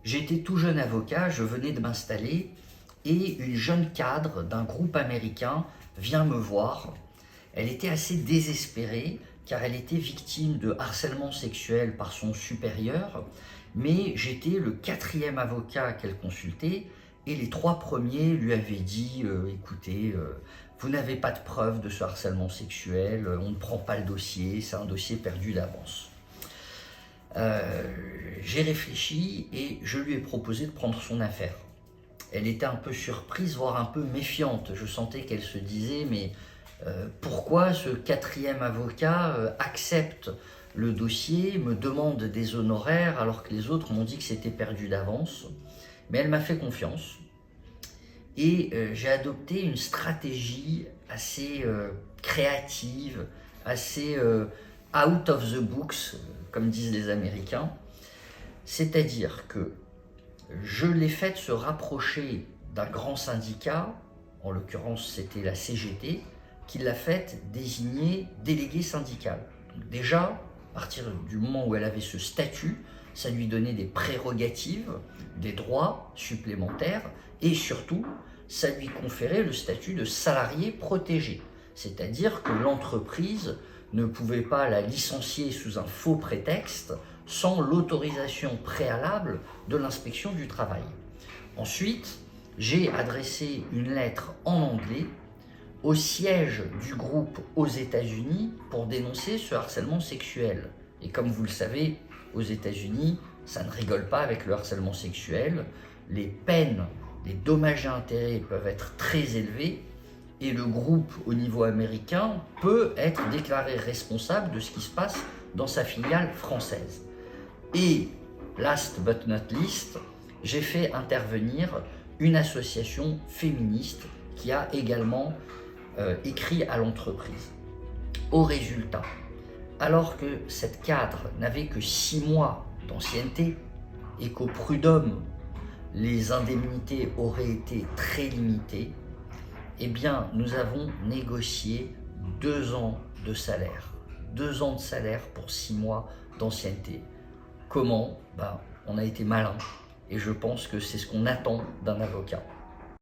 J'étais tout jeune avocat, je venais de m'installer et une jeune cadre d'un groupe américain vient me voir. Elle était assez désespérée car elle était victime de harcèlement sexuel par son supérieur, mais j'étais le quatrième avocat qu'elle consultait et les trois premiers lui avaient dit écoutez, vous n'avez pas de preuve de ce harcèlement sexuel, on ne prend pas le dossier, c'est un dossier perdu d'avance. J'ai réfléchi et je lui ai proposé de prendre son affaire. Elle était un peu surprise, voire un peu méfiante. Je sentais qu'elle se disait, mais pourquoi ce quatrième avocat accepte le dossier, me demande des honoraires alors que les autres m'ont dit que c'était perdu d'avance. Mais elle m'a fait confiance et j'ai adopté une stratégie assez créative, assez out of the books, comme disent les Américains. C'est-à-dire que je l'ai fait se rapprocher d'un grand syndicat, en l'occurrence c'était la CGT, qui l'a fait désigner délégué syndical. Donc déjà, à partir du moment où elle avait ce statut, ça lui donnait des prérogatives, des droits supplémentaires et surtout, ça lui conférait le statut de salarié protégé. C'est-à-dire que l'entreprise ne pouvait pas la licencier sous un faux prétexte sans l'autorisation préalable de l'inspection du travail. Ensuite, j'ai adressé une lettre en anglais au siège du groupe aux États-Unis pour dénoncer ce harcèlement sexuel. Et comme vous le savez, aux États-Unis, ça ne rigole pas avec le harcèlement sexuel. Les peines, les dommages et intérêts peuvent être très élevés et le groupe au niveau américain peut être déclaré responsable de ce qui se passe dans sa filiale française. Et last but not least, j'ai fait intervenir une association féministe qui a également écrit à l'entreprise. Au résultat, alors que cette cadre n'avait que 6 mois d'ancienneté et qu'au prud'homme, les indemnités auraient été très limitées, eh bien, nous avons négocié 2 ans de salaire. 2 ans de salaire pour 6 mois d'ancienneté. Comment? On a été malin et je pense que c'est ce qu'on attend d'un avocat.